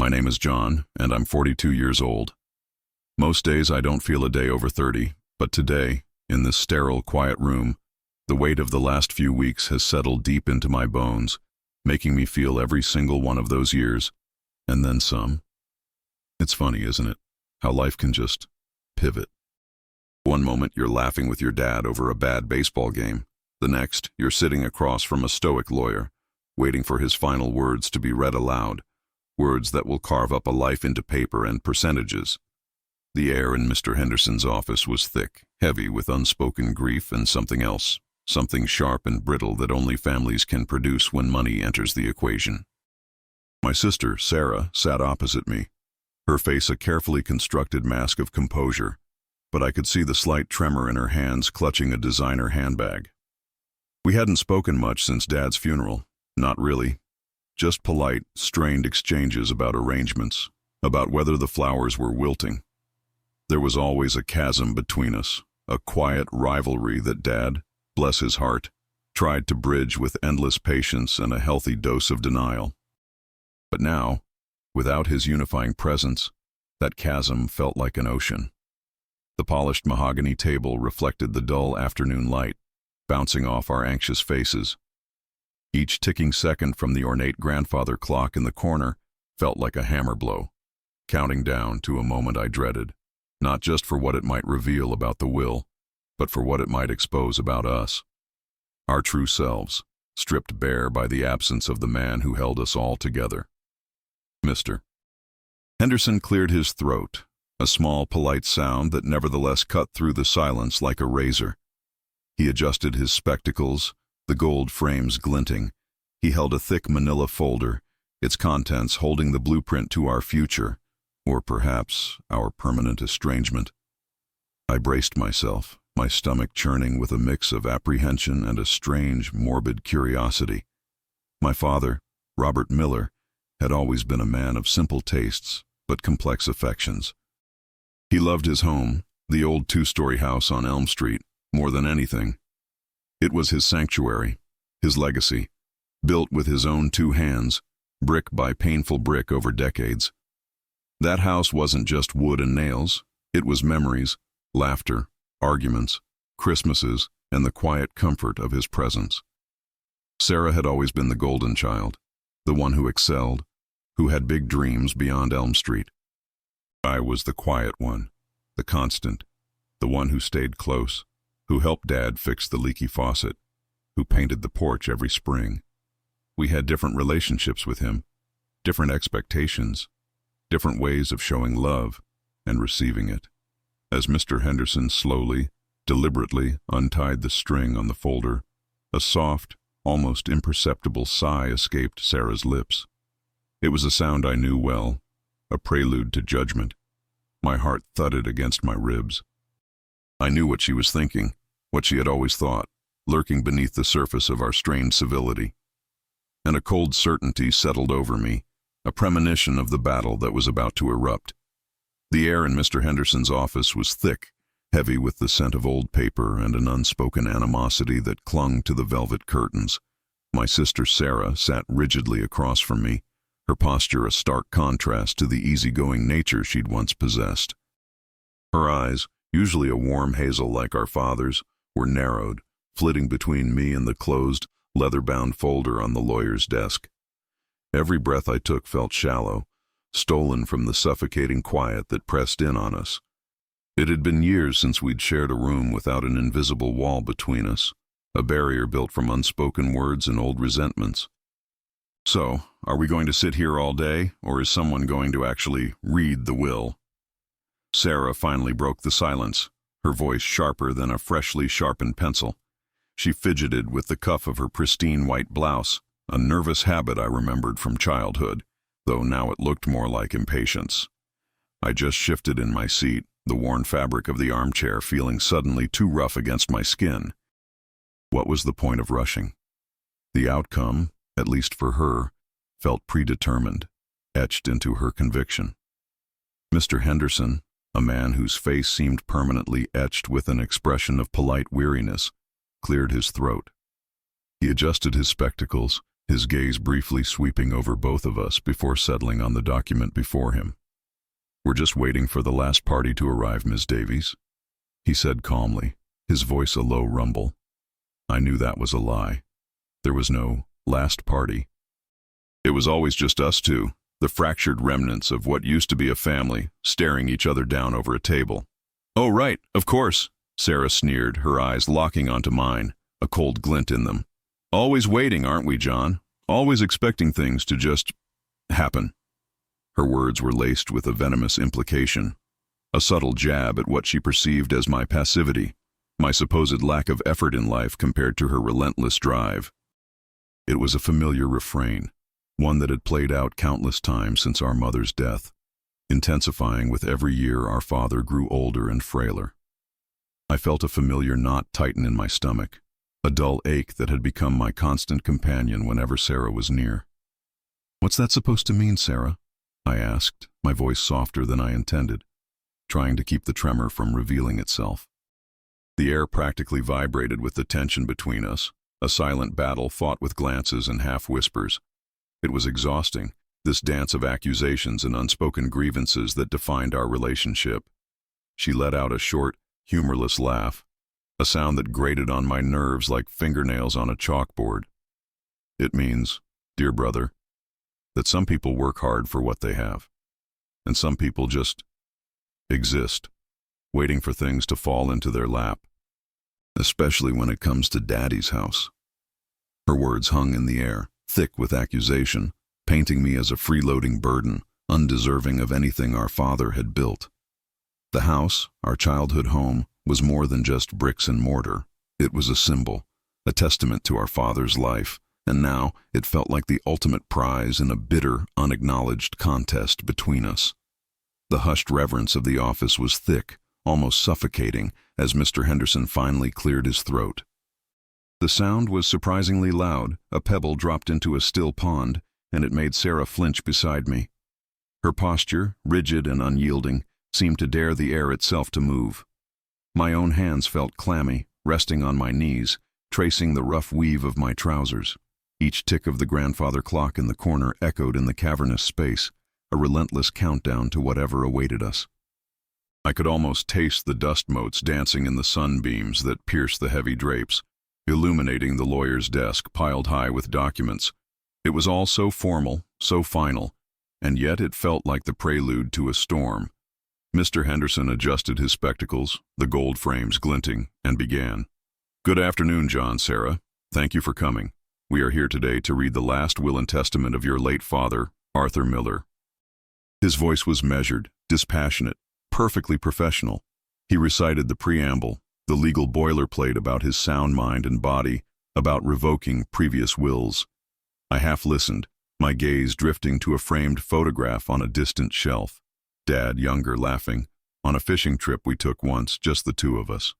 My name is John, and I'm 42 years old. Most days I don't feel a day over 30, but today, in this sterile, quiet room, the weight of the last few weeks has settled deep into my bones, making me feel every single one of those years, and then some. It's funny, isn't it, how life can just pivot. One moment you're laughing with your dad over a bad baseball game. The next, you're sitting across from a stoic lawyer, waiting for his final words to be read aloud, words that will carve up a life into paper and percentages. The air in Mr. Henderson's office was thick, heavy with unspoken grief and something else, something sharp and brittle that only families can produce when money enters the equation. My sister, Sarah, sat opposite me, her face a carefully constructed mask of composure, but I could see the slight tremor in her hands clutching a designer handbag. We hadn't spoken much since Dad's funeral, not really. Just polite, strained exchanges about arrangements, about whether the flowers were wilting. There was always a chasm between us, a quiet rivalry that Dad, bless his heart, tried to bridge with endless patience and a healthy dose of denial. But now, without his unifying presence, that chasm felt like an ocean. The polished mahogany table reflected the dull afternoon light, bouncing off our anxious faces. Each ticking second from the ornate grandfather clock in the corner felt like a hammer blow, counting down to a moment I dreaded, not just for what it might reveal about the will, but for what it might expose about us. Our true selves, stripped bare by the absence of the man who held us all together. Mr. Henderson cleared his throat, a small, polite sound that nevertheless cut through the silence like a razor. He adjusted his spectacles, the gold frames glinting. He held a thick manila folder, its contents holding the blueprint to our future, or perhaps our permanent estrangement. I braced myself, my stomach churning with a mix of apprehension and a strange, morbid curiosity. My father, Robert Miller, had always been a man of simple tastes, but complex affections. He loved his home, the old two-story house on Elm Street, more than anything. It was his sanctuary, his legacy, built with his own two hands, brick by painful brick over decades. That house wasn't just wood and nails, it was memories, laughter, arguments, Christmases, and the quiet comfort of his presence. Sarah had always been the golden child, the one who excelled, who had big dreams beyond Elm Street. I was the quiet one, the constant, the one who stayed close, who helped Dad fix the leaky faucet, who painted the porch every spring. We had different relationships with him, different expectations, different ways of showing love and receiving it. As Mr. Henderson slowly, deliberately untied the string on the folder, a soft, almost imperceptible sigh escaped Sarah's lips. It was a sound I knew well, a prelude to judgment. My heart thudded against my ribs. I knew what she was thinking, what she had always thought, lurking beneath the surface of our strained civility. And a cold certainty settled over me, a premonition of the battle that was about to erupt. The air in Mr. Henderson's office was thick, heavy with the scent of old paper and an unspoken animosity that clung to the velvet curtains. My sister Sarah sat rigidly across from me, her posture a stark contrast to the easygoing nature she'd once possessed. Her eyes, usually a warm hazel like our father's, were narrowed, flitting between me and the closed, leather-bound folder on the lawyer's desk. Every breath I took felt shallow, stolen from the suffocating quiet that pressed in on us. It had been years since we'd shared a room without an invisible wall between us, a barrier built from unspoken words and old resentments. So, are we going to sit here all day, or is someone going to actually read the will? Sarah finally broke the silence, her voice sharper than a freshly sharpened pencil. She fidgeted with the cuff of her pristine white blouse, a nervous habit I remembered from childhood, though now it looked more like impatience. I just shifted in my seat, the worn fabric of the armchair feeling suddenly too rough against my skin. What was the point of rushing? The outcome, at least for her, felt predetermined, etched into her conviction. Mr. Henderson, a man whose face seemed permanently etched with an expression of polite weariness, cleared his throat. He adjusted his spectacles, his gaze briefly sweeping over both of us before settling on the document before him. "We're just waiting for the last party to arrive, Miss Davies," he said calmly, his voice a low rumble. I knew that was a lie. There was no last party. It was always just us two, the fractured remnants of what used to be a family, staring each other down over a table. "Oh, right, of course," Sarah sneered, her eyes locking onto mine, a cold glint in them. "Always waiting, aren't we, John? Always expecting things to just happen." Her words were laced with a venomous implication, a subtle jab at what she perceived as my passivity, my supposed lack of effort in life compared to her relentless drive. It was a familiar refrain, one that had played out countless times since our mother's death, intensifying with every year our father grew older and frailer. I felt a familiar knot tighten in my stomach, a dull ache that had become my constant companion whenever Sarah was near. "What's that supposed to mean, Sarah?" I asked, my voice softer than I intended, trying to keep the tremor from revealing itself. The air practically vibrated with the tension between us, a silent battle fought with glances and half-whispers. It was exhausting, this dance of accusations and unspoken grievances that defined our relationship. She let out a short, humorless laugh, a sound that grated on my nerves like fingernails on a chalkboard. "It means, dear brother, that some people work hard for what they have, and some people just exist, waiting for things to fall into their lap, especially when it comes to Daddy's house." Her words hung in the air, thick with accusation, painting me as a freeloading burden, undeserving of anything our father had built. The house, our childhood home, was more than just bricks and mortar. It was a symbol, a testament to our father's life, and now it felt like the ultimate prize in a bitter, unacknowledged contest between us. The hushed reverence of the office was thick, almost suffocating, as Mr. Henderson finally cleared his throat. The sound was surprisingly loud, a pebble dropped into a still pond, and it made Sarah flinch beside me. Her posture, rigid and unyielding, seemed to dare the air itself to move. My own hands felt clammy, resting on my knees, tracing the rough weave of my trousers. Each tick of the grandfather clock in the corner echoed in the cavernous space, a relentless countdown to whatever awaited us. I could almost taste the dust motes dancing in the sunbeams that pierced the heavy drapes, illuminating the lawyer's desk piled high with documents. It was all so formal, so final, and yet it felt like the prelude to a storm. Mr. Henderson adjusted his spectacles, the gold frames glinting, and began. "Good afternoon, John, Sarah. Thank you for coming. We are here today to read the last will and testament of your late father, Arthur Miller." His voice was measured, dispassionate, perfectly professional. He recited the preamble, the legal boilerplate about his sound mind and body, about revoking previous wills. I half listened, my gaze drifting to a framed photograph on a distant shelf. Dad, younger, laughing, on a fishing trip we took once, just the two of us.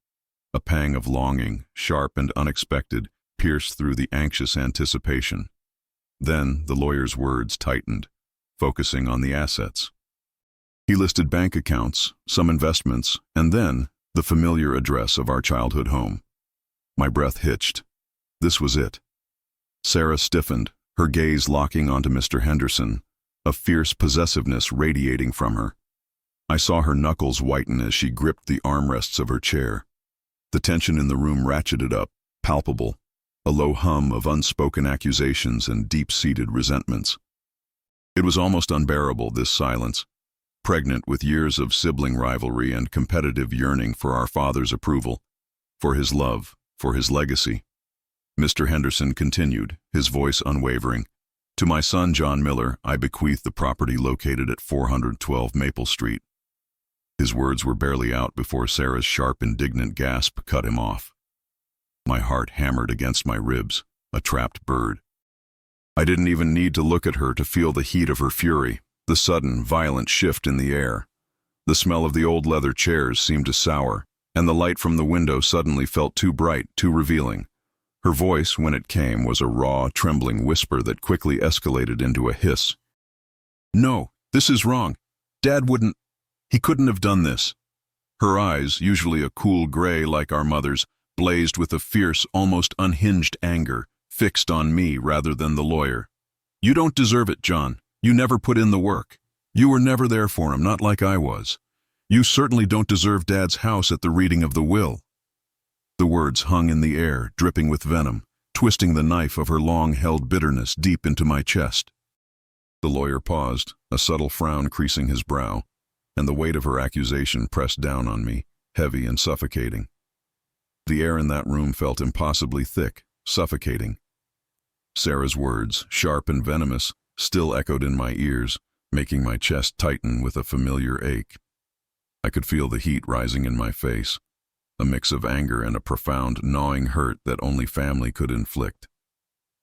A pang of longing, sharp and unexpected, pierced through the anxious anticipation. Then the lawyer's words tightened, focusing on the assets. He listed bank accounts, some investments, and then the familiar address of our childhood home. My breath hitched. This was it. Sarah stiffened, her gaze locking onto Mr. Henderson, a fierce possessiveness radiating from her. I saw her knuckles whiten as she gripped the armrests of her chair. The tension in the room ratcheted up, palpable, a low hum of unspoken accusations and deep-seated resentments. It was almost unbearable, this silence, pregnant with years of sibling rivalry and competitive yearning for our father's approval, for his love, for his legacy. Mr. Henderson continued, his voice unwavering. "To my son, John Miller, I bequeath the property located at 412 Maple Street." His words were barely out before Sarah's sharp, indignant gasp cut him off. My heart hammered against my ribs, a trapped bird. I didn't even need to look at her to feel the heat of her fury, the sudden, violent shift in the air. The smell of the old leather chairs seemed to sour, and the light from the window suddenly felt too bright, too revealing. Her voice, when it came, was a raw, trembling whisper that quickly escalated into a hiss. "No, this is wrong. Dad wouldn't. He couldn't have done this." Her eyes, usually a cool gray like our mother's, blazed with a fierce, almost unhinged anger, fixed on me rather than the lawyer. "You don't deserve it, John. You never put in the work. You were never there for him, not like I was. You certainly don't deserve Dad's house at the reading of the will." The words hung in the air, dripping with venom, twisting the knife of her long-held bitterness deep into my chest. The lawyer paused, a subtle frown creasing his brow, and the weight of her accusation pressed down on me, heavy and suffocating. The air in that room felt impossibly thick, suffocating. Sarah's words, sharp and venomous, still echoed in my ears, making my chest tighten with a familiar ache. I could feel the heat rising in my face, a mix of anger and a profound, gnawing hurt that only family could inflict.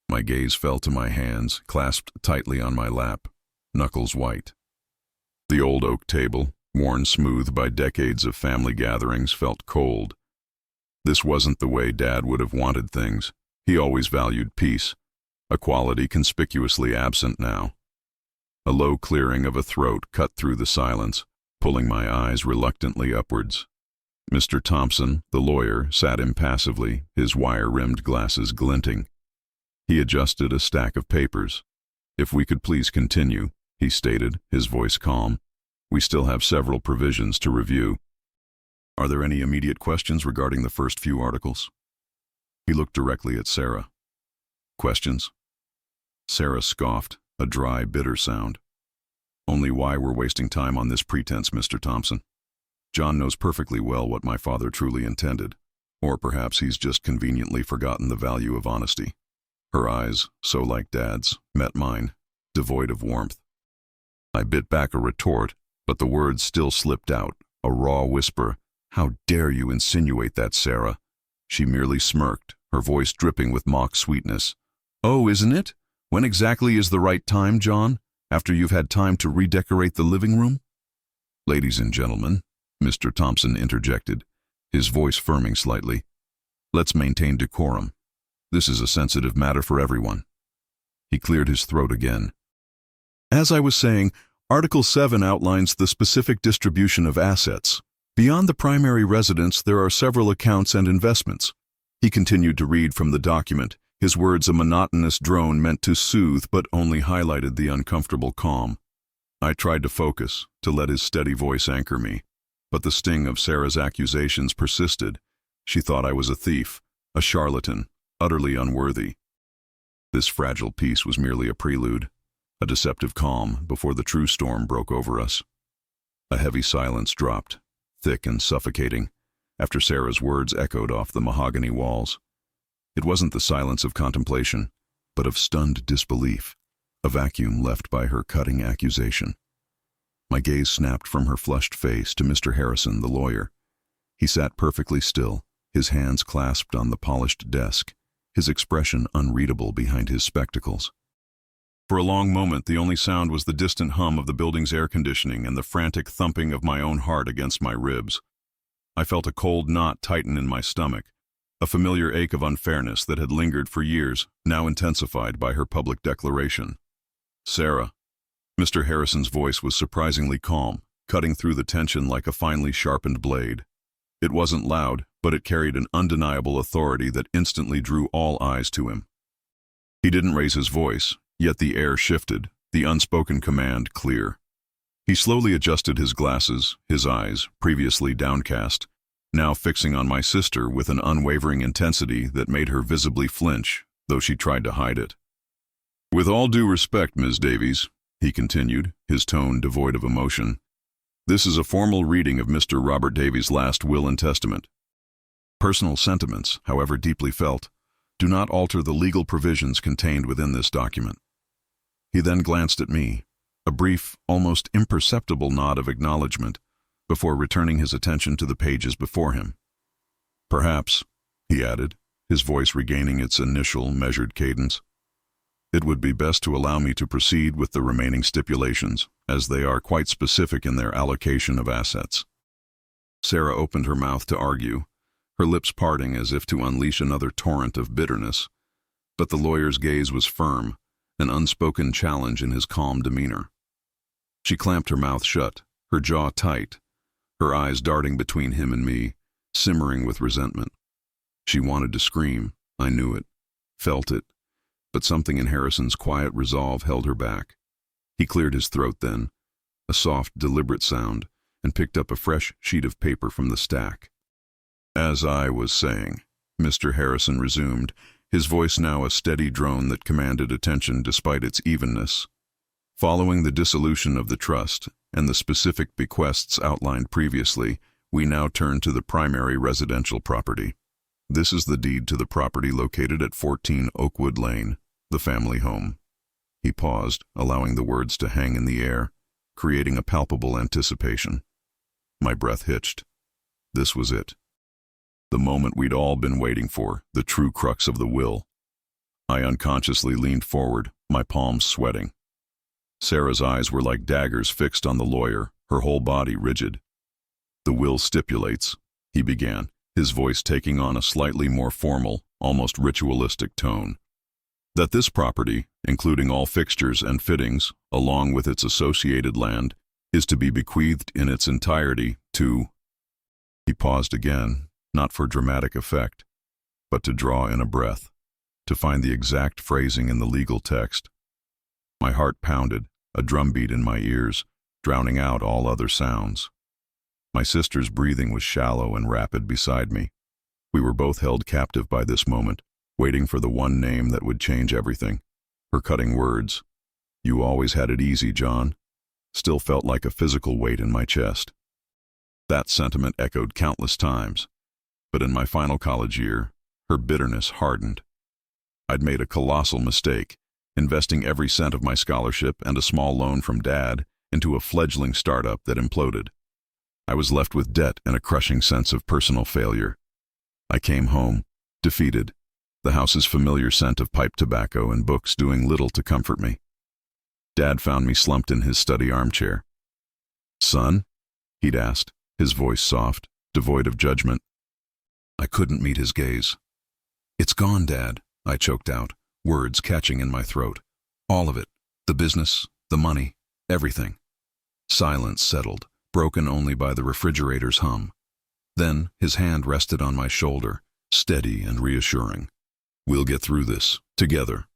My gaze fell to my hands, clasped tightly on my lap, knuckles white. The old oak table, worn smooth by decades of family gatherings, felt cold. This wasn't the way Dad would have wanted things. He always valued peace, a quality conspicuously absent now. A low clearing of a throat cut through the silence, pulling my eyes reluctantly upwards. Mr. Thompson, the lawyer, sat impassively, his wire-rimmed glasses glinting. He adjusted a stack of papers. "If we could please continue," he stated, his voice calm. "We still have several provisions to review. Are there any immediate questions regarding the first few articles?" He looked directly at Sarah. "Questions?" Sarah scoffed, a dry, bitter sound. "Only why we're wasting time on this pretense, Mr. Thompson. John knows perfectly well what my father truly intended, or perhaps he's just conveniently forgotten the value of honesty." Her eyes, so like Dad's, met mine, devoid of warmth. I bit back a retort, but the words still slipped out, a raw whisper. "How dare you insinuate that, Sarah?" She merely smirked, her voice dripping with mock sweetness. "Oh, isn't it? When exactly is the right time, John? After you've had time to redecorate the living room?" "Ladies and gentlemen," Mr. Thompson interjected, his voice firming slightly, "let's maintain decorum. This is a sensitive matter for everyone." He cleared his throat again. "As I was saying, Article 7 outlines the specific distribution of assets. Beyond the primary residence, there are several accounts and investments." He continued to read from the document, his words a monotonous drone meant to soothe but only highlighted the uncomfortable calm. I tried to focus, to let his steady voice anchor me, but the sting of Sarah's accusations persisted. She thought I was a thief, a charlatan, utterly unworthy. This fragile peace was merely a prelude, a deceptive calm before the true storm broke over us. A heavy silence dropped, thick and suffocating, after Sarah's words echoed off the mahogany walls. It wasn't the silence of contemplation, but of stunned disbelief, a vacuum left by her cutting accusation. My gaze snapped from her flushed face to Mr. Harrison, the lawyer. He sat perfectly still, his hands clasped on the polished desk, his expression unreadable behind his spectacles. For a long moment, the only sound was the distant hum of the building's air conditioning and the frantic thumping of my own heart against my ribs. I felt a cold knot tighten in my stomach, a familiar ache of unfairness that had lingered for years, now intensified by her public declaration. "Sarah." Mr. Harrison's voice was surprisingly calm, cutting through the tension like a finely sharpened blade. It wasn't loud, but it carried an undeniable authority that instantly drew all eyes to him. He didn't raise his voice, yet the air shifted, the unspoken command clear. He slowly adjusted his glasses, his eyes, previously downcast, now fixing on my sister with an unwavering intensity that made her visibly flinch, though she tried to hide it. "With all due respect, Ms. Davies," he continued, his tone devoid of emotion, "this is a formal reading of Mr. Robert Davies' last will and testament. Personal sentiments, however deeply felt, do not alter the legal provisions contained within this document." He then glanced at me, a brief, almost imperceptible nod of acknowledgement, before returning his attention to the pages before him. "Perhaps," he added, his voice regaining its initial, measured cadence, "it would be best to allow me to proceed with the remaining stipulations, as they are quite specific in their allocation of assets." Sarah opened her mouth to argue, her lips parting as if to unleash another torrent of bitterness, but the lawyer's gaze was firm, an unspoken challenge in his calm demeanor. She clamped her mouth shut, her jaw tight, her eyes darting between him and me, simmering with resentment. She wanted to scream, I knew it, felt it, but something in Harrison's quiet resolve held her back. He cleared his throat then, a soft, deliberate sound, and picked up a fresh sheet of paper from the stack. "As I was saying," Mr. Harrison resumed, his voice now a steady drone that commanded attention despite its evenness. "Following the dissolution of the trust and the specific bequests outlined previously, we now turn to the primary residential property. This is the deed to the property located at 14 Oakwood Lane, the family home." He paused, allowing the words to hang in the air, creating a palpable anticipation. My breath hitched. This was it. The moment we'd all been waiting for, the true crux of the will. I unconsciously leaned forward, my palms sweating. Sarah's eyes were like daggers fixed on the lawyer, her whole body rigid. "The will stipulates," he began, his voice taking on a slightly more formal, almost ritualistic tone, "that this property, including all fixtures and fittings, along with its associated land, is to be bequeathed in its entirety to—" He paused again, not for dramatic effect, but to draw in a breath, to find the exact phrasing in the legal text. My heart pounded, a drumbeat in my ears, drowning out all other sounds. My sister's breathing was shallow and rapid beside me. We were both held captive by this moment, waiting for the one name that would change everything. Her cutting words, "You always had it easy, John," still felt like a physical weight in my chest. That sentiment echoed countless times, but in my final college year, her bitterness hardened. I'd made a colossal mistake, investing every cent of my scholarship and a small loan from Dad into a fledgling startup that imploded. I was left with debt and a crushing sense of personal failure. I came home, defeated, the house's familiar scent of pipe tobacco and books doing little to comfort me. Dad found me slumped in his study armchair. "Son?" he'd asked, his voice soft, devoid of judgment. I couldn't meet his gaze. "It's gone, Dad," I choked out, words catching in my throat. "All of it. The business, the money, everything." Silence settled, broken only by the refrigerator's hum. Then his hand rested on my shoulder, steady and reassuring. "We'll get through this, together."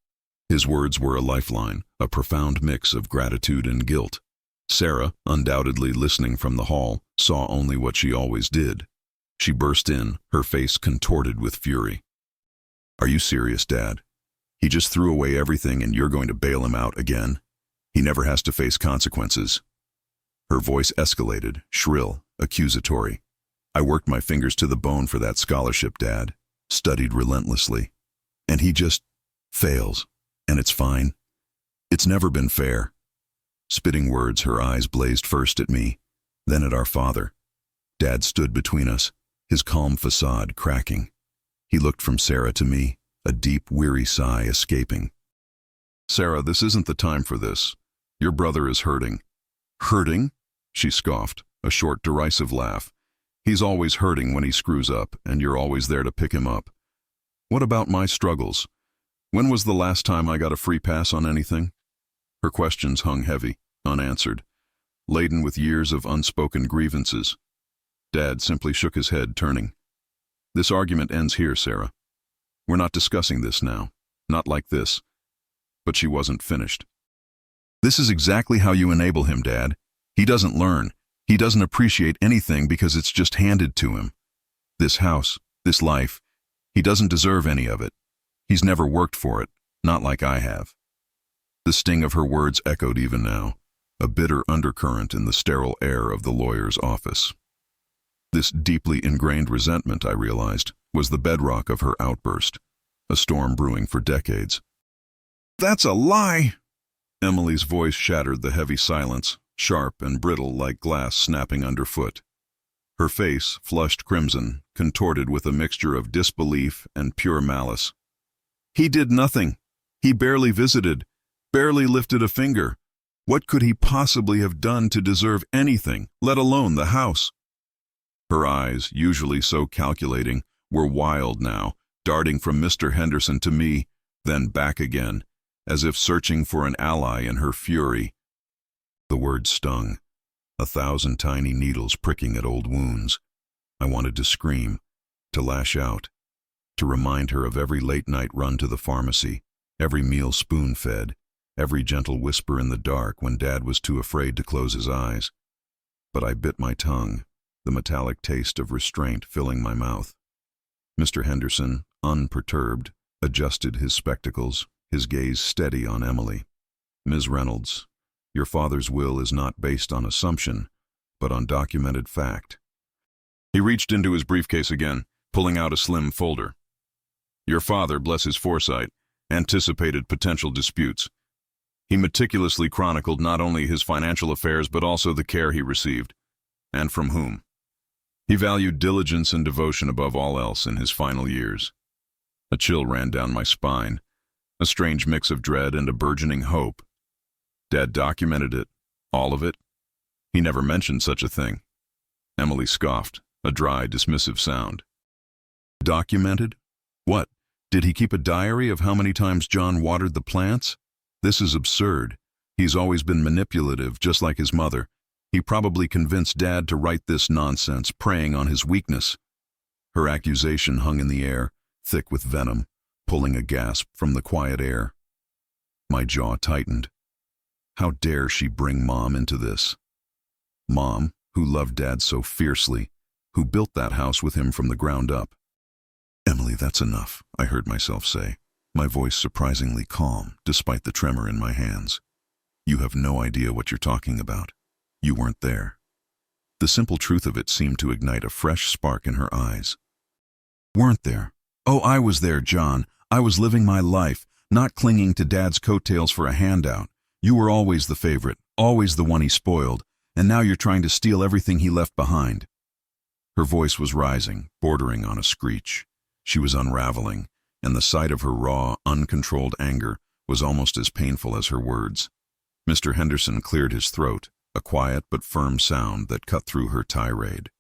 His words were a lifeline, a profound mix of gratitude and guilt. Sarah, undoubtedly listening from the hall, saw only what she always did. She burst in, her face contorted with fury. "Are you serious, Dad? He just threw away everything and you're going to bail him out again? He never has to face consequences." Her voice escalated, shrill, accusatory. "I worked my fingers to the bone for that scholarship, Dad. Studied relentlessly. And he just fails. And it's fine. It's never been fair." Spitting words, her eyes blazed first at me, then at our father. Dad stood between us, his calm facade cracking. He looked from Sarah to me, a deep, weary sigh escaping. "Sarah, this isn't the time for this. Your brother is hurting." "Hurting?" she scoffed, a short, derisive laugh. "He's always hurting when he screws up, and you're always there to pick him up. What about my struggles? When was the last time I got a free pass on anything?" Her questions hung heavy, unanswered, laden with years of unspoken grievances. Dad simply shook his head, turning. "This argument ends here, Sarah. We're not discussing this now. Not like this." But she wasn't finished. "This is exactly how you enable him, Dad. He doesn't learn. He doesn't appreciate anything because it's just handed to him. This house, this life, he doesn't deserve any of it. He's never worked for it, not like I have." The sting of her words echoed even now, a bitter undercurrent in the sterile air of the lawyer's office. This deeply ingrained resentment, I realized, was the bedrock of her outburst, a storm brewing for decades. "That's a lie!" Emily's voice shattered the heavy silence, sharp and brittle like glass snapping underfoot. Her face, flushed crimson, contorted with a mixture of disbelief and pure malice. "He did nothing. He barely visited, barely lifted a finger. What could he possibly have done to deserve anything, let alone the house?" Her eyes, usually so calculating, were wild now, darting from Mr. Henderson to me, then back again, as if searching for an ally in her fury. The words stung, 1,000 tiny needles pricking at old wounds. I wanted to scream, to lash out, to remind her of every late-night run to the pharmacy, every meal spoon-fed, every gentle whisper in the dark when Dad was too afraid to close his eyes. But I bit my tongue, the metallic taste of restraint filling my mouth. Mr. Henderson, unperturbed, adjusted his spectacles, his gaze steady on Emily. "Ms. Reynolds, your father's will is not based on assumption, but on documented fact." He reached into his briefcase again, pulling out a slim folder. "Your father, bless his foresight, anticipated potential disputes. He meticulously chronicled not only his financial affairs but also the care he received, and from whom. He valued diligence and devotion above all else in his final years." A chill ran down my spine, a strange mix of dread and a burgeoning hope. Dad documented it, all of it? He never mentioned such a thing. Emily scoffed, a dry, dismissive sound. Documented? What? Did he keep a diary of how many times John watered the plants? This is absurd. He's always been manipulative, just like his mother. He probably convinced Dad to write this nonsense, preying on his weakness. Her accusation hung in the air, thick with venom, pulling a gasp from the quiet air. My jaw tightened. How dare she bring Mom into this? Mom, who loved Dad so fiercely, who built that house with him from the ground up. "Emily, that's enough," I heard myself say, my voice surprisingly calm despite the tremor in my hands. "You have no idea what you're talking about. You weren't there." The simple truth of it seemed to ignite a fresh spark in her eyes. "Weren't there? Oh, I was there, John. I was living my life, not clinging to Dad's coattails for a handout. You were always the favorite, always the one he spoiled, and now you're trying to steal everything he left behind." Her voice was rising, bordering on a screech. She was unraveling, and the sight of her raw, uncontrolled anger was almost as painful as her words. Mr. Henderson cleared his throat, a quiet but firm sound that cut through her tirade.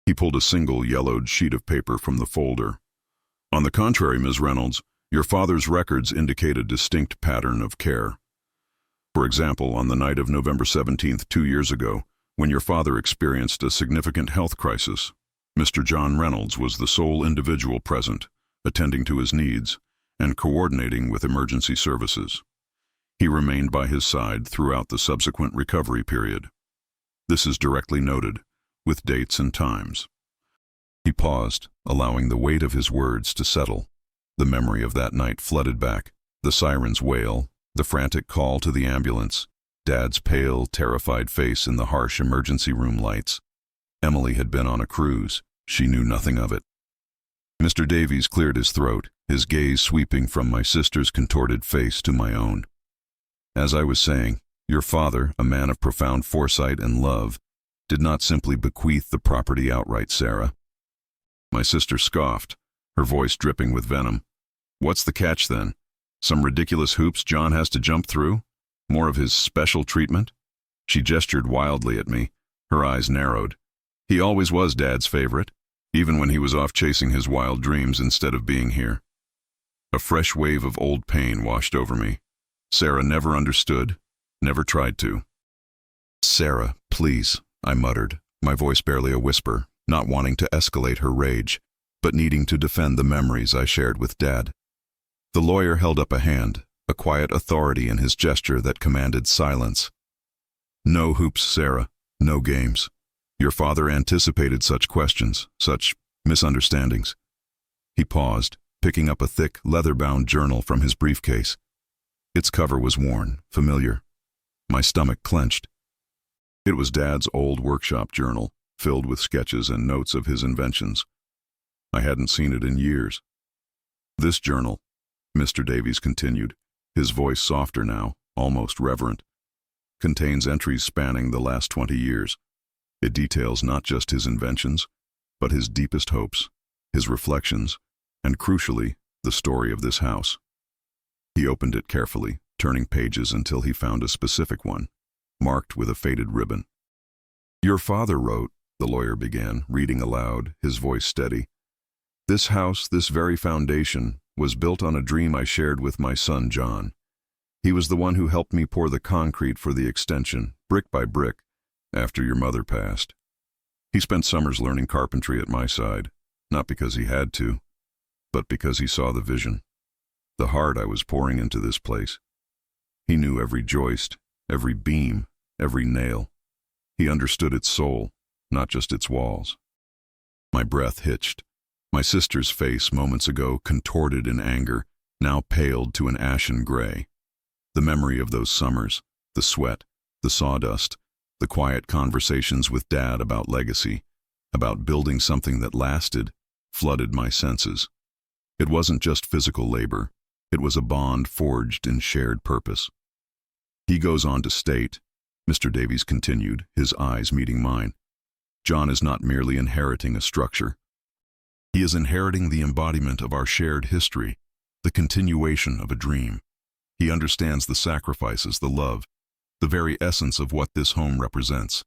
He pulled a single yellowed sheet of paper from the folder. "On the contrary, Ms. Reynolds, your father's records indicate a distinct pattern of care. For example, on the night of November 17th, 2 years ago, when your father experienced a significant health crisis, Mr. John Reynolds was the sole individual present, attending to his needs and coordinating with emergency services. He remained by his side throughout the subsequent recovery period. This is directly noted, with dates and times." He paused, allowing the weight of his words to settle. The memory of that night flooded back, the siren's wail, the frantic call to the ambulance, Dad's pale, terrified face in the harsh emergency room lights. Emily had been on a cruise. She knew nothing of it. Mr. Davies cleared his throat, his gaze sweeping from my sister's contorted face to my own. "As I was saying, your father, a man of profound foresight and love, did not simply bequeath the property outright, Sarah." My sister scoffed, her voice dripping with venom. "What's the catch then? Some ridiculous hoops John has to jump through? More of his special treatment?" She gestured wildly at me, her eyes narrowed. "He always was Dad's favorite, even when he was off chasing his wild dreams instead of being here." A fresh wave of old pain washed over me. Sarah never understood, never tried to. "Sarah, please," I muttered, my voice barely a whisper, not wanting to escalate her rage, but needing to defend the memories I shared with Dad. The lawyer held up a hand, a quiet authority in his gesture that commanded silence. "No hoops, Sarah, no games. Your father anticipated such questions, such misunderstandings." He paused, picking up a thick, leather-bound journal from his briefcase. Its cover was worn, familiar. My stomach clenched. It was Dad's old workshop journal, filled with sketches and notes of his inventions. I hadn't seen it in years. "This journal," Mr. Davies continued, his voice softer now, almost reverent, "contains entries spanning the last 20 years. It details not just his inventions, but his deepest hopes, his reflections, and crucially, the story of this house." He opened it carefully, turning pages until he found a specific one, marked with a faded ribbon. "Your father wrote," the lawyer began, reading aloud, his voice steady, "This house, this very foundation, was built on a dream I shared with my son John. He was the one who helped me pour the concrete for the extension, brick by brick, after your mother passed. He spent summers learning carpentry at my side, not because he had to, but because he saw the vision. the heart I was pouring into this place. He knew every joist, every beam, every nail. He understood its soul, not just its walls. My breath hitched. My sister's face, moments ago contorted in anger, now paled to an ashen gray. The memory of those summers, the sweat, the sawdust, the quiet conversations with Dad about legacy, about building something that lasted, flooded my senses. It wasn't just physical labor. It was a bond forged in shared purpose. He goes on to state, Mr. Davies continued, his eyes meeting mine, John is not merely inheriting a structure. He is inheriting the embodiment of our shared history, the continuation of a dream. He understands the sacrifices, the love, the very essence of what this home represents.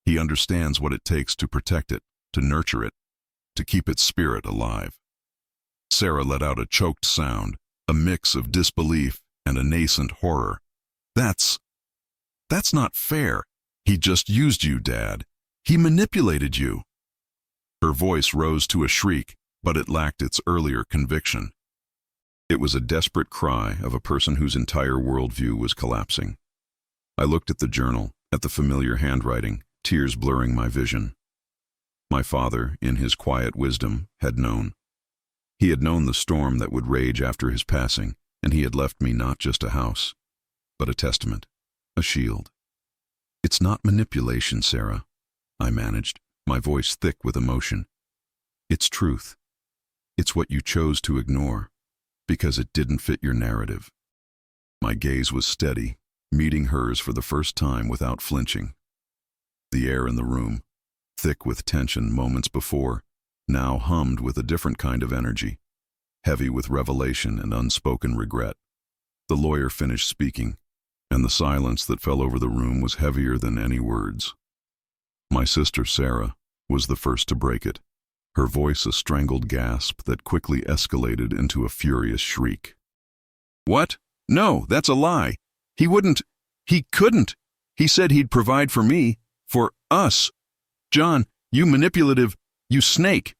He understands what it takes to protect it, to nurture it, to keep its spirit alive. Sarah let out a choked sound, a mix of disbelief and a nascent horror. That's not fair. He just used you, Dad. He manipulated you. Her voice rose to a shriek, but it lacked its earlier conviction. It was a desperate cry of a person whose entire worldview was collapsing. I looked at the journal, at the familiar handwriting, tears blurring my vision. My father, in his quiet wisdom, had known. He had known the storm that would rage after his passing, and he had left me not just a house, but a testament, a shield. It's not manipulation, Sarah, I managed, my voice thick with emotion. It's truth. It's what you chose to ignore, because it didn't fit your narrative. My gaze was steady, meeting hers for the first time without flinching. The air in the room, thick with tension moments before, now hummed with a different kind of energy, heavy with revelation and unspoken regret. The lawyer finished speaking, and the silence that fell over the room was heavier than any words. My sister, Sarah, was the first to break it, her voice a strangled gasp that quickly escalated into a furious shriek. What? No, that's a lie. He wouldn't. He couldn't. He said he'd provide for me, for us. John, you manipulative, you snake.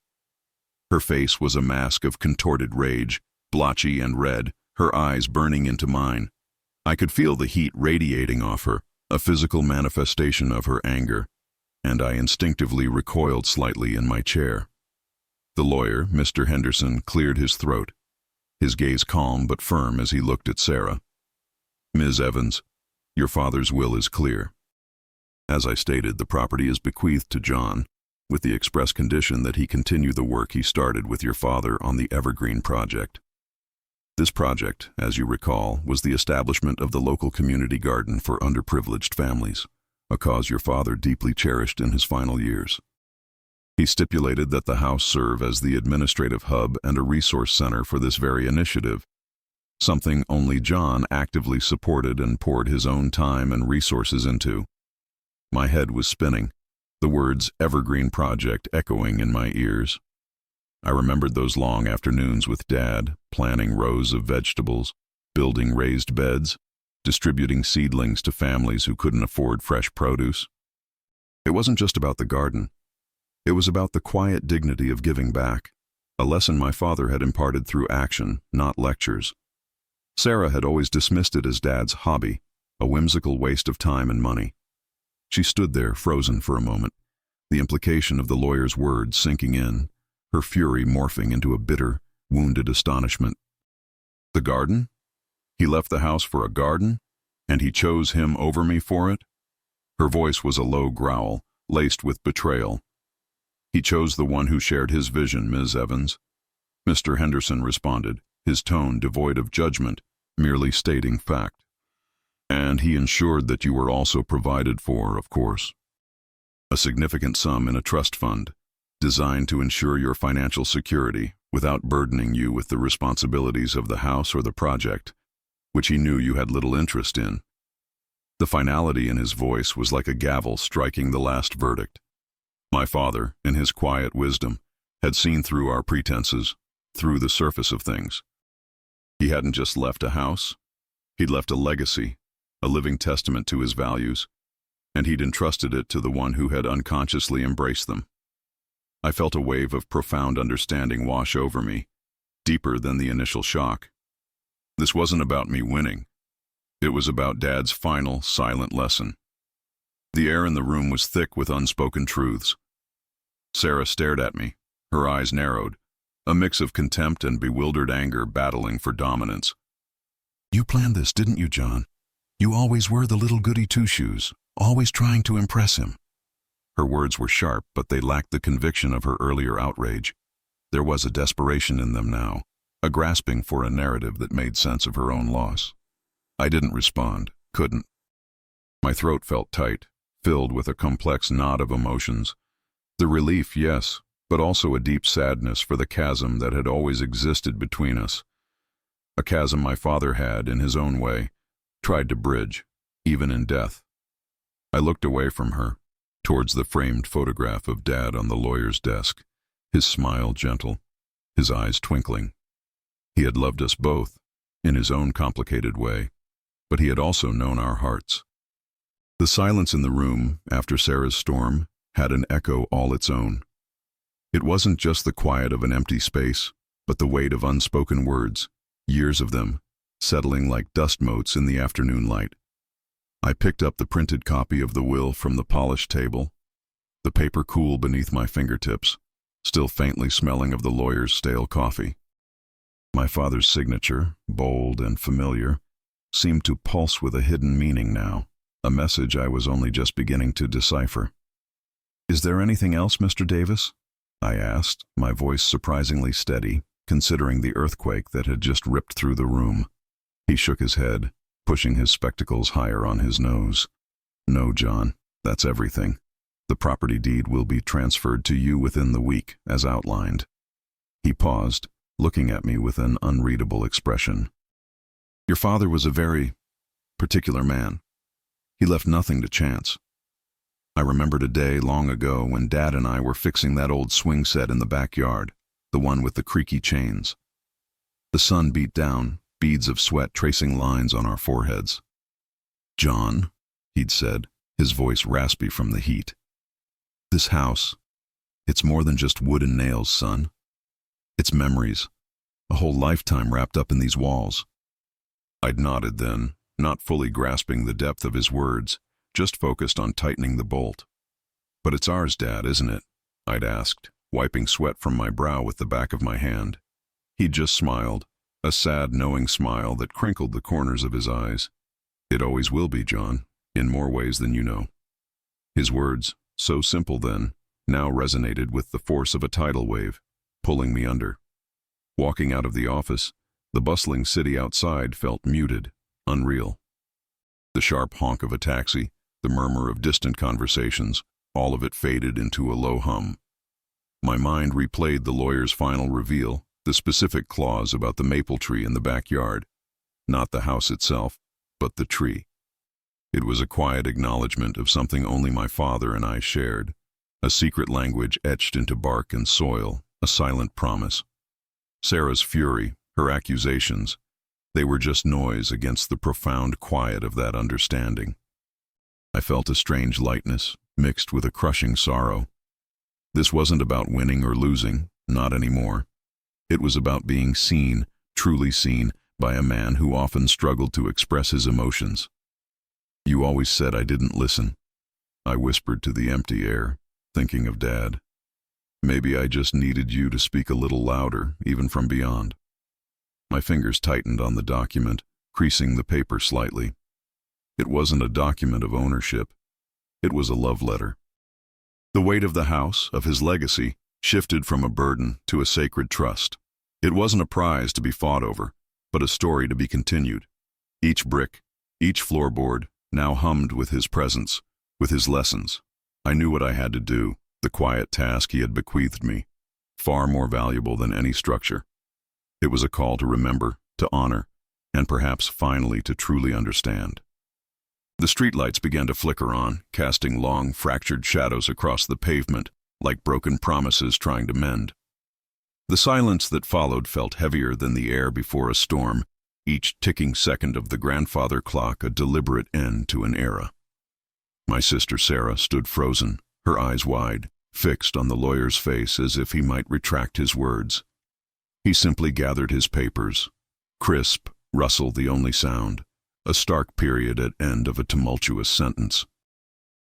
Her face was a mask of contorted rage, blotchy and red, her eyes burning into mine. I could feel the heat radiating off her, a physical manifestation of her anger, and I instinctively recoiled slightly in my chair. The lawyer, Mr. Henderson, cleared his throat, his gaze calm but firm as he looked at Sarah. Ms. Evans, your father's will is clear. As I stated, the property is bequeathed to John, with the express condition that he continue the work he started with your father on the Evergreen Project. This project, as you recall, was the establishment of the local community garden for underprivileged families, a cause your father deeply cherished in his final years. He stipulated that the house serve as the administrative hub and a resource center for this very initiative, something only John actively supported and poured his own time and resources into. My head was spinning, the words Evergreen Project echoing in my ears. I remembered those long afternoons with Dad, planting rows of vegetables, building raised beds, distributing seedlings to families who couldn't afford fresh produce. It wasn't just about the garden. It was about the quiet dignity of giving back, a lesson my father had imparted through action, not lectures. Sarah had always dismissed it as Dad's hobby, a whimsical waste of time and money. She stood there, frozen for a moment, the implication of the lawyer's words sinking in, her fury morphing into a bitter, wounded astonishment. The garden? He left the house for a garden, and he chose him over me for it? Her voice was a low growl, laced with betrayal. He chose the one who shared his vision, Ms. Evans. Mr. Henderson responded, his tone devoid of judgment, merely stating fact. And he ensured that you were also provided for, of course. A significant sum in a trust fund, designed to ensure your financial security without burdening you with the responsibilities of the house or the project, which he knew you had little interest in. The finality in his voice was like a gavel striking the last verdict. My father, in his quiet wisdom, had seen through our pretenses, through the surface of things. He hadn't just left a house, he'd left a legacy, a living testament to his values, and he'd entrusted it to the one who had unconsciously embraced them. I felt a wave of profound understanding wash over me, deeper than the initial shock. This wasn't about me winning. It was about Dad's final, silent lesson. The air in the room was thick with unspoken truths. Sarah stared at me, her eyes narrowed, a mix of contempt and bewildered anger battling for dominance. "You planned this, didn't you, John? You always were the little goody two-shoes, always trying to impress him." Her words were sharp, but they lacked the conviction of her earlier outrage. There was a desperation in them now, a grasping for a narrative that made sense of her own loss. I didn't respond, couldn't. My throat felt tight, filled with a complex knot of emotions. The relief, yes, but also a deep sadness for the chasm that had always existed between us. A chasm my father had, in his own way, tried to bridge, even in death. I looked away from her, towards the framed photograph of Dad on the lawyer's desk, his smile gentle, his eyes twinkling. He had loved us both, in his own complicated way, but he had also known our hearts. The silence in the room, after Sarah's storm, had an echo all its own. It wasn't just the quiet of an empty space, but the weight of unspoken words, years of them, settling like dust motes in the afternoon light. I picked up the printed copy of the will from the polished table, the paper cool beneath my fingertips, still faintly smelling of the lawyer's stale coffee. My father's signature, bold and familiar, seemed to pulse with a hidden meaning now, a message I was only just beginning to decipher. "Is there anything else, Mr. Davis?" I asked, my voice surprisingly steady, considering the earthquake that had just ripped through the room. He shook his head, pushing his spectacles higher on his nose. "No, John, that's everything. The property deed will be transferred to you within the week, as outlined." He paused, looking at me with an unreadable expression. "Your father was a very particular man. He left nothing to chance. I remembered a day long ago when Dad and I were fixing that old swing set in the backyard, the one with the creaky chains. The sun beat down, beads of sweat tracing lines on our foreheads. 'John,' he'd said, his voice raspy from the heat. 'This house, it's more than just wood and nails, son. It's memories, a whole lifetime wrapped up in these walls.' I'd nodded then, not fully grasping the depth of his words, just focused on tightening the bolt. 'But it's ours, Dad, isn't it?' I'd asked, wiping sweat from my brow with the back of my hand. He'd just smiled, a sad, knowing smile that crinkled the corners of his eyes. 'It always will be, John, in more ways than you know.' His words, so simple then, now resonated with the force of a tidal wave, pulling me under. Walking out of the office, the bustling city outside felt muted, unreal. The sharp honk of a taxi, the murmur of distant conversations, all of it faded into a low hum. My mind replayed the lawyer's final reveal, the specific clause about the maple tree in the backyard. Not the house itself, but the tree. It was a quiet acknowledgement of something only my father and I shared, a secret language etched into bark and soil, a silent promise. Sarah's fury, her accusations, they were just noise against the profound quiet of that understanding. I felt a strange lightness, mixed with a crushing sorrow. This wasn't about winning or losing, not anymore. It was about being seen, truly seen, by a man who often struggled to express his emotions. "You always said I didn't listen," I whispered to the empty air, thinking of Dad. "Maybe I just needed you to speak a little louder, even from beyond." My fingers tightened on the document, creasing the paper slightly. It wasn't a document of ownership. It was a love letter. The weight of the house, of his legacy, shifted from a burden to a sacred trust. It wasn't a prize to be fought over, but a story to be continued. Each brick, each floorboard, now hummed with his presence, with his lessons. I knew what I had to do, the quiet task he had bequeathed me, far more valuable than any structure. It was a call to remember, to honor, and perhaps finally to truly understand. The streetlights began to flicker on, casting long, fractured shadows across the pavement, like broken promises trying to mend. The silence that followed felt heavier than the air before a storm, each ticking second of the grandfather clock a deliberate end to an era. My sister Sarah stood frozen, her eyes wide, fixed on the lawyer's face as if he might retract his words. He simply gathered his papers, crisp, rustle the only sound, a stark period at end of a tumultuous sentence.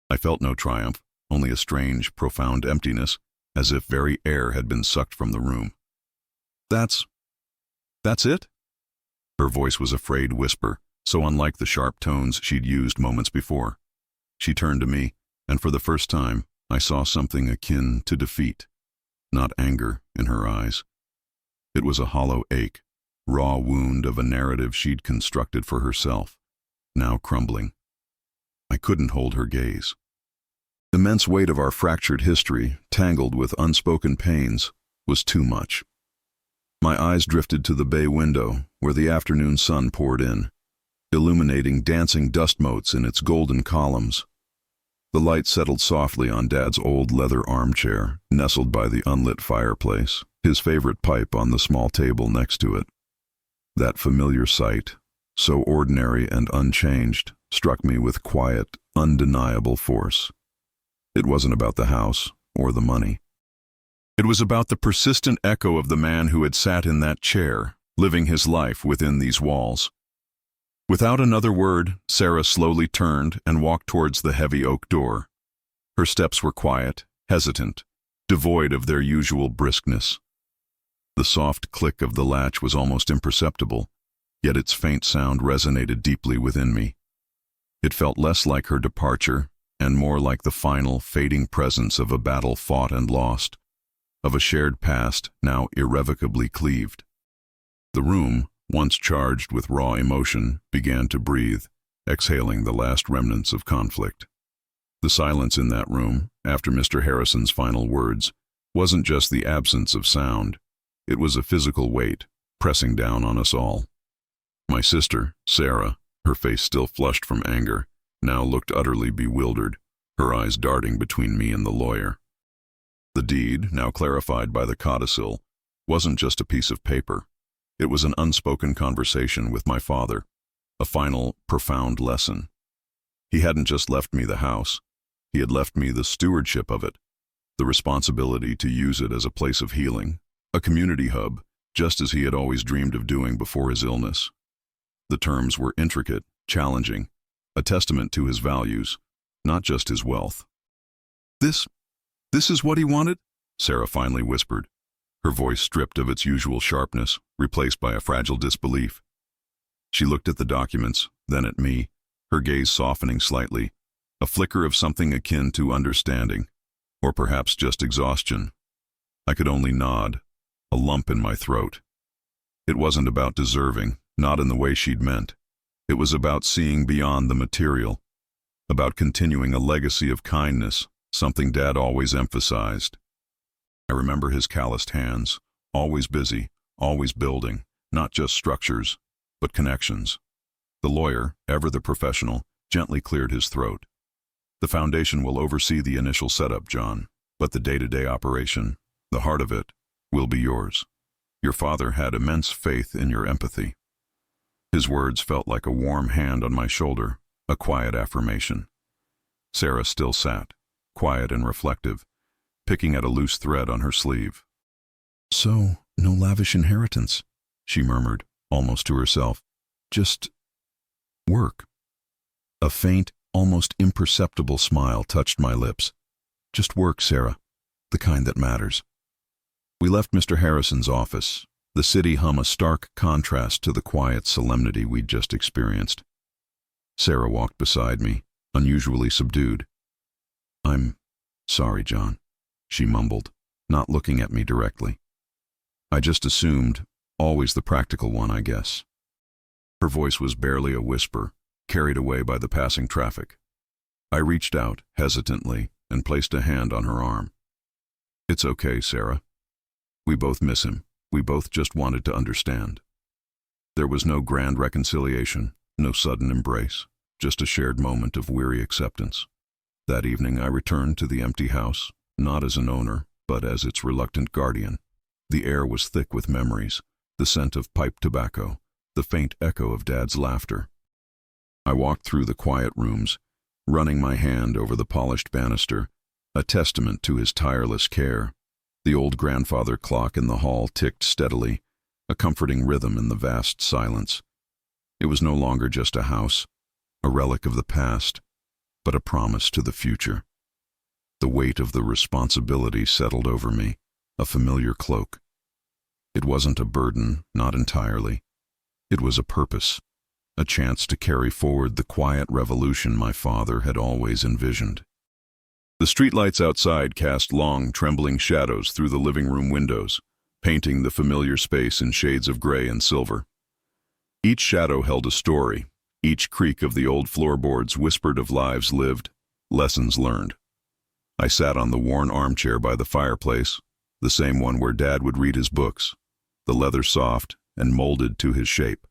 I felt no triumph, only a strange, profound emptiness, as if very air had been sucked from the room. That's it? Her voice was a frayed whisper, so unlike the sharp tones she'd used moments before. She turned to me, and for the first time, I saw something akin to defeat, not anger, in her eyes. It was a hollow ache, raw wound of a narrative she'd constructed for herself, now crumbling. I couldn't hold her gaze. The immense weight of our fractured history, tangled with unspoken pains, was too much. My eyes drifted to the bay window, where the afternoon sun poured in, illuminating dancing dust motes in its golden columns. The light settled softly on Dad's old leather armchair, nestled by the unlit fireplace, his favorite pipe on the small table next to it. That familiar sight, so ordinary and unchanged, struck me with quiet, undeniable force. It wasn't about the house or the money. It was about the persistent echo of the man who had sat in that chair, living his life within these walls. Without another word, Sarah slowly turned and walked towards the heavy oak door. Her steps were quiet, hesitant, devoid of their usual briskness. The soft click of the latch was almost imperceptible, yet its faint sound resonated deeply within me. It felt less like her departure and more like the final, fading presence of a battle fought and lost, of a shared past now irrevocably cleaved. The room, once charged with raw emotion, began to breathe, exhaling the last remnants of conflict. The silence in that room, after Mr. Harrison's final words, wasn't just the absence of sound. It was a physical weight, pressing down on us all. My sister, Sarah, her face still flushed from anger, now looked utterly bewildered, her eyes darting between me and the lawyer. The deed, now clarified by the codicil, wasn't just a piece of paper. It was an unspoken conversation with my father, a final, profound lesson. He hadn't just left me the house. He had left me the stewardship of it, the responsibility to use it as a place of healing, a community hub, just as he had always dreamed of doing before his illness. The terms were intricate, challenging, a testament to his values, not just his wealth. This is what he wanted? Sarah finally whispered, her voice stripped of its usual sharpness, replaced by a fragile disbelief. She looked at the documents, then at me, her gaze softening slightly, a flicker of something akin to understanding, or perhaps just exhaustion. I could only nod, a lump in my throat. It wasn't about deserving, not in the way she'd meant. It was about seeing beyond the material, about continuing a legacy of kindness, something Dad always emphasized. I remember his calloused hands, always busy, always building, not just structures, but connections. The lawyer, ever the professional, gently cleared his throat. The foundation will oversee the initial setup, John, but the day-to-day operation, the heart of it, will be yours. Your father had immense faith in your empathy. His words felt like a warm hand on my shoulder, a quiet affirmation. Sarah still sat, quiet and reflective, picking at a loose thread on her sleeve. "So, no lavish inheritance," she murmured, almost to herself. "Just work." A faint, almost imperceptible smile touched my lips. "Just work, Sarah. The kind that matters." We left Mr. Harrison's office, the city hum a stark contrast to the quiet solemnity we'd just experienced. Sarah walked beside me, unusually subdued. "I'm sorry, John," she mumbled, not looking at me directly. "I just assumed, always the practical one, I guess." Her voice was barely a whisper, carried away by the passing traffic. I reached out, hesitantly, and placed a hand on her arm. "It's okay, Sarah. We both miss him. We both just wanted to understand." There was no grand reconciliation, no sudden embrace, just a shared moment of weary acceptance. That evening I returned to the empty house, not as an owner, but as its reluctant guardian. The air was thick with memories, the scent of pipe tobacco, the faint echo of Dad's laughter. I walked through the quiet rooms, running my hand over the polished banister, a testament to his tireless care. The old grandfather clock in the hall ticked steadily, a comforting rhythm in the vast silence, It was no longer just a house, a relic of the past, but a promise to the future. The weight of the responsibility settled over me, a familiar cloak. It wasn't a burden, not entirely. It was a purpose, a chance to carry forward the quiet revolution my father had always envisioned. The streetlights outside cast long, trembling shadows through the living room windows, painting the familiar space in shades of gray and silver. Each shadow held a story. Each creak of the old floorboards whispered of lives lived, lessons learned. I sat on the worn armchair by the fireplace, the same one where Dad would read his books, the leather soft and molded to his shape.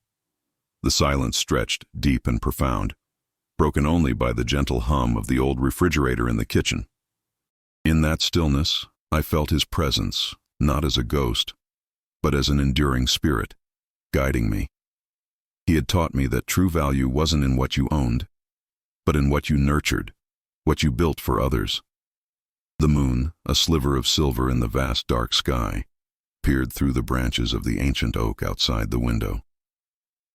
The silence stretched deep and profound, broken only by the gentle hum of the old refrigerator in the kitchen. In that stillness, I felt his presence, not as a ghost, but as an enduring spirit, guiding me. He had taught me that true value wasn't in what you owned, but in what you nurtured, what you built for others. The moon, a sliver of silver in the vast dark sky, peered through the branches of the ancient oak outside the window.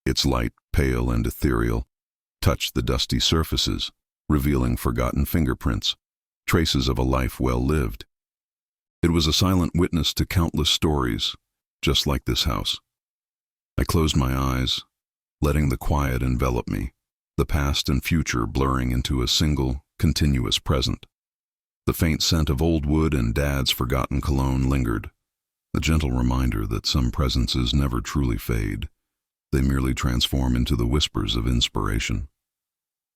Its light, pale and ethereal, touched the dusty surfaces, revealing forgotten fingerprints, traces of a life well lived. It was a silent witness to countless stories, just like this house. I closed my eyes, letting the quiet envelop me, the past and future blurring into a single, continuous present. The faint scent of old wood and Dad's forgotten cologne lingered, a gentle reminder that some presences never truly fade. They merely transform into the whispers of inspiration.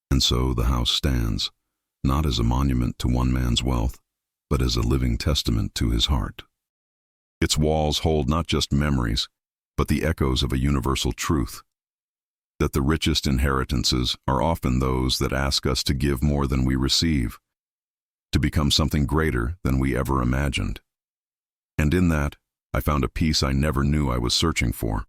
And so the house stands, not as a monument to one man's wealth, but as a living testament to his heart. Its walls hold not just memories, but the echoes of a universal truth, that the richest inheritances are often those that ask us to give more than we receive, to become something greater than we ever imagined. And in that, I found a peace I never knew I was searching for.